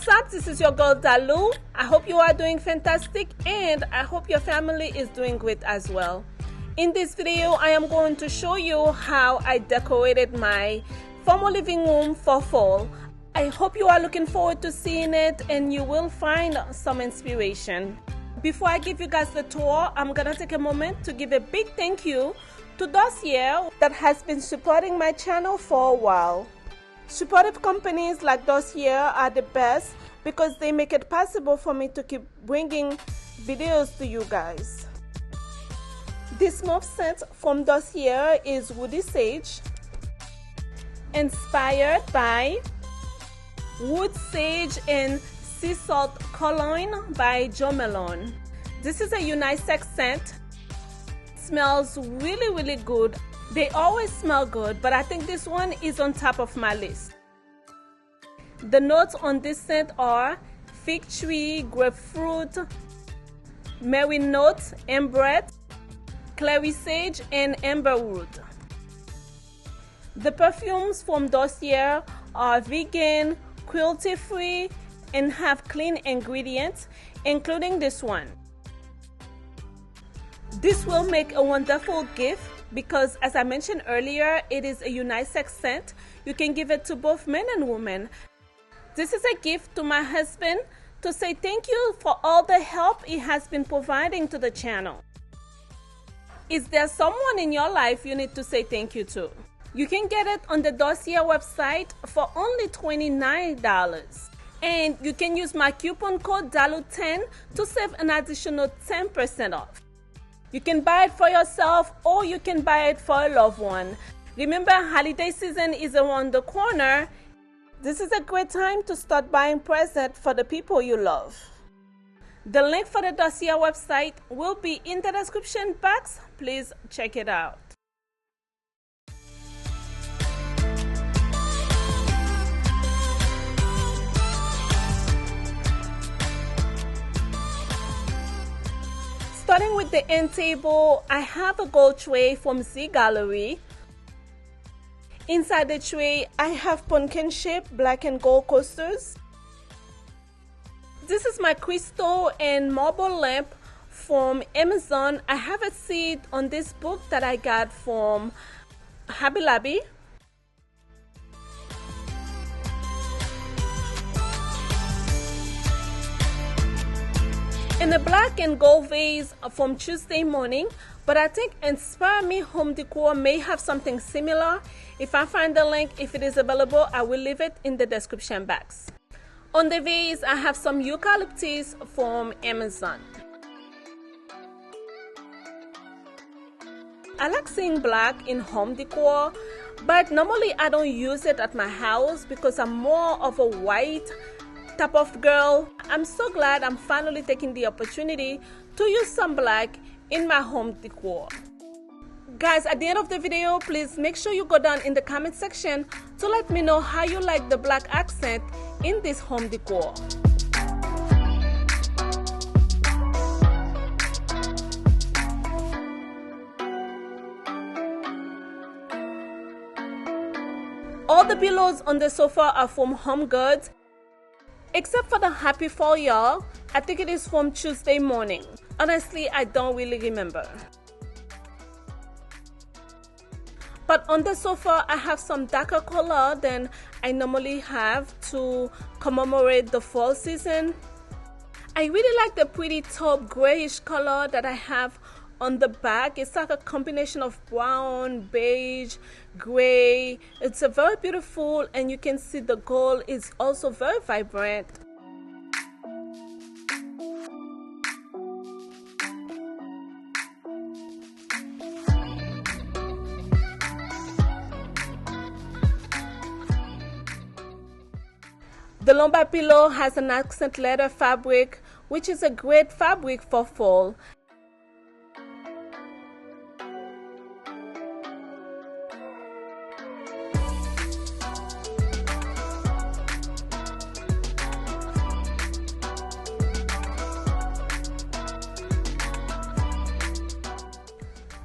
What's up? This is your girl Dalou. I hope you are doing fantastic and I hope your family is doing great as well. In this video, I am going to show you how I decorated my formal living room for fall. I hope you are looking forward to seeing it and you will find some inspiration. Before I give you guys the tour, I'm gonna take a moment to give a big thank you to Dossier that has been supporting my channel for a while. Supportive companies like Dossier are the best because they make it possible for me to keep bringing videos to you guys. This mauve scent from Dossier is Woody Sage, inspired by Wood Sage and Sea Salt Cologne by Jo Malone. This is a unisex scent. It smells really good. They always smell good, but I think this one is on top of my list. The notes on this scent are fig tree, grapefruit, mary notes, amberette, clary sage, and amberwood. The perfumes from Dossier are vegan, cruelty-free, and have clean ingredients, including this one. This will make a wonderful gift because, as I mentioned earlier, it is a unisex scent. You can give it to both men and women. This is a gift to my husband to say thank you for all the help he has been providing to the channel. Is there someone in your life you need to say thank you to? You can get it on the Dossier website for only $29. And you can use my coupon code DALOU10 to save an additional 10% off. You can buy it for yourself or you can buy it for a loved one. Remember, holiday season is around the corner. This is a great time to start buying presents for the people you love. The link for the Dossier website will be in the description box. Please check it out. Starting with the end table, I have a gold tray from Z Gallery. Inside the tray, I have pumpkin-shaped black and gold coasters. This is my crystal and marble lamp from Amazon. I have a seed on this book that I got from Hobby Lobby. And a black and gold vase from Tuesday Morning, but I think Inspire Me Home Decor may have something similar. If I find the link, if it is available, I will leave it in the description box. On the vase, I have some eucalyptus from Amazon. I like seeing black in home decor, but normally I don't use it at my house because I'm more of a white type of girl. I'm so glad I'm finally taking the opportunity to use some black in my home decor. Guys, at the end of the video, please make sure you go down in the comment section to let me know how you like the black accent in this home decor. All the pillows on the sofa are from Home Goods, except for the Happy Fall Y'all. I think it is from Tuesday Morning. Honestly, I don't really remember. But on the sofa, I have some darker color than I normally have to commemorate the fall season. I really like the pretty taupe grayish color that I have on the back. It's like a combination of brown, beige, gray. It's a very beautiful, and you can see the gold is also very vibrant. The lumbar pillow has an accent leather fabric, which is a great fabric for fall.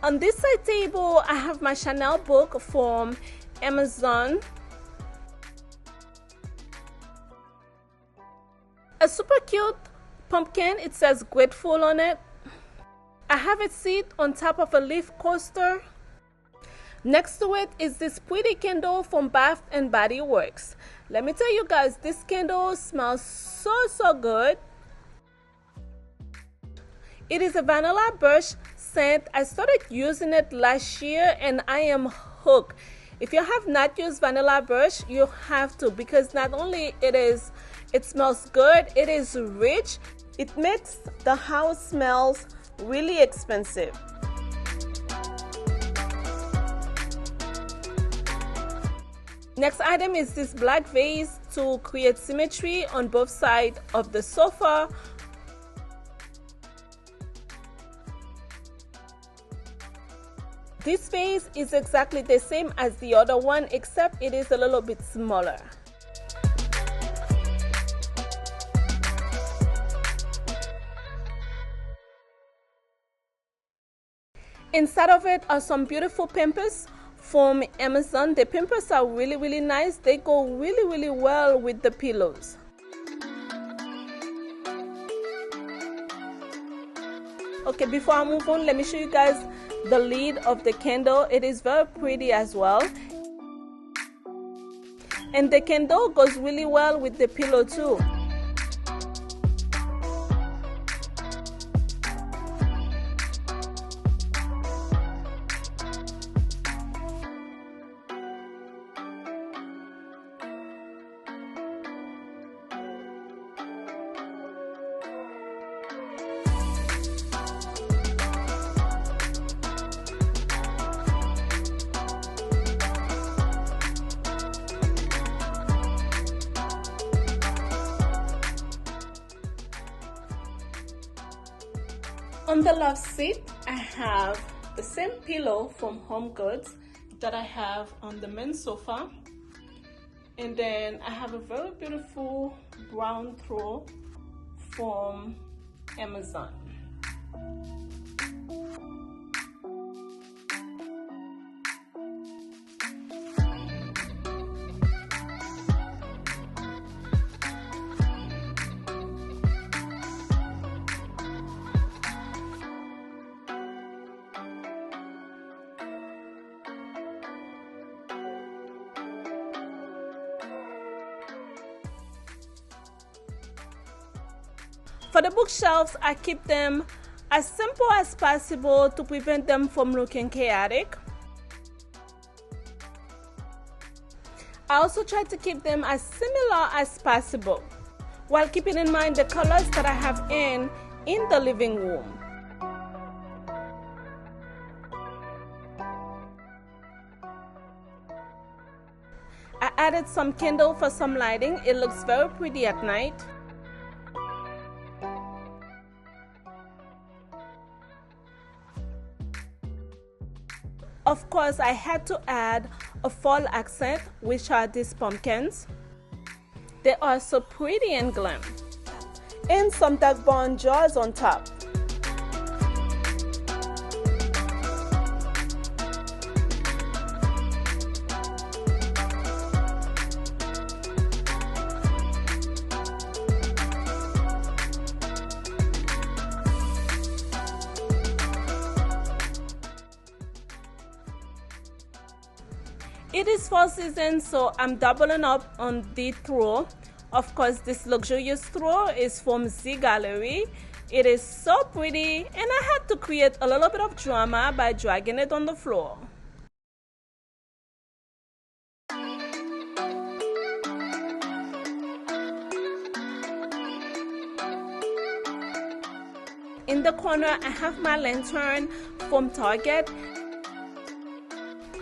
On this side table, I have my Chanel book from Amazon. a super cute pumpkin. It says grateful on it. I have it sit on top of a leaf coaster. Next to it is this pretty candle from Bath and Body Works. Let me tell you guys, this candle smells so good. It is a vanilla brush scent. I started using it last year and I am hooked. If you have not used vanilla brush, you have to, because not only it smells good, it is rich. It makes the house smells really expensive. Next item is this black vase to create symmetry on both sides of the sofa. This vase is exactly the same as the other one, except it is a little bit smaller. Inside of it are some beautiful pampers from Amazon. The pampers are really nice. They go really well with the pillows. Okay, before I move on, let me show you guys the lid of the candle. It is very pretty as well. And the candle goes really well with the pillow too. On the love seat, I have the same pillow from Home Goods that I have on the men's sofa. And then I have a very beautiful brown throw from Amazon. For the bookshelves, I keep them as simple as possible to prevent them from looking chaotic. I also try to keep them as similar as possible, while keeping in mind the colors that I have in the living room. I added some candle for some lighting. It looks very pretty at night. Of course, I had to add a fall accent, which are these pumpkins. They are so pretty and glam. And some dark brown jars on top. It is fall season, so I'm doubling up on the throw. Of course, this luxurious throw is from Z Gallery. It is so pretty, and I had to create a little bit of drama by dragging it on the floor. In the corner, I have my lantern from Target.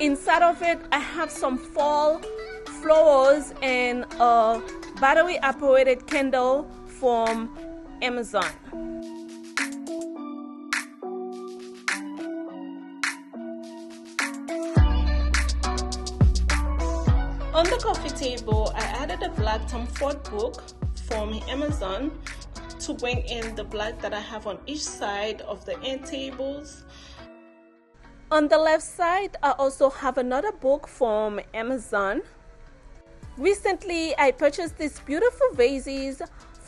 Inside of it, I have some fall flowers and a battery operated candle from Amazon. On the coffee table, I added a black Tom Ford book from Amazon to bring in the black that I have on each side of the end tables. On the left side, I also have another book from Amazon. Recently, I purchased these beautiful vases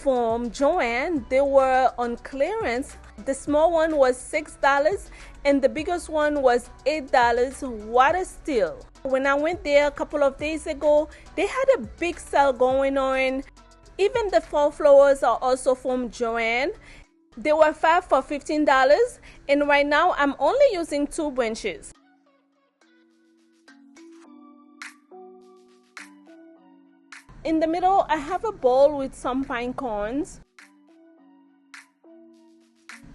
from Joann. They were on clearance. The small one was $6 and the biggest one was $8. What a steal. When I went there a couple of days ago, they had a big sale going on. Even the fall flowers are also from Joann. They were 5 for $15 and right now I'm only using 2 branches. In the middle, I have a bowl with some pine cones.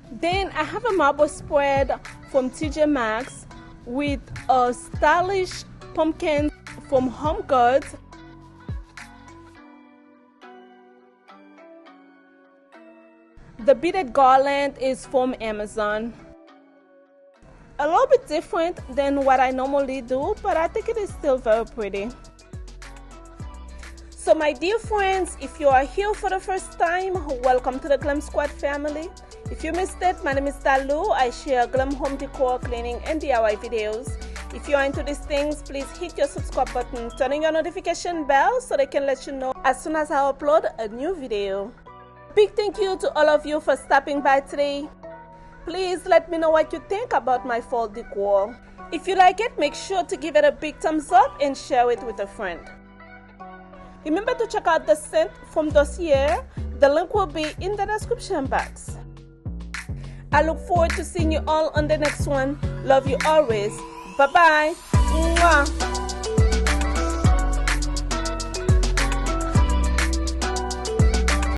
Then I have a marble spread from TJ Maxx with a stylish pumpkin from Home Goods. The beaded garland is from Amazon. A little bit different than what I normally do, but I think it is still very pretty. So my dear friends, if you are here for the first time, welcome to the Glam Squad family. If you missed it, my name is Dalou. I share glam home decor, cleaning and DIY videos. If you are into these things, please hit your subscribe button, turn on your notification bell so they can let you know as soon as I upload a new video. Big thank you to all of you for stopping by today. Please let me know what you think about my fall decor. If you like it, make sure to give it a big thumbs up and share it with a friend. Remember to check out the scent from Dossier. The link will be in the description box. I look forward to seeing you all on the next one. Love you always. Bye-bye.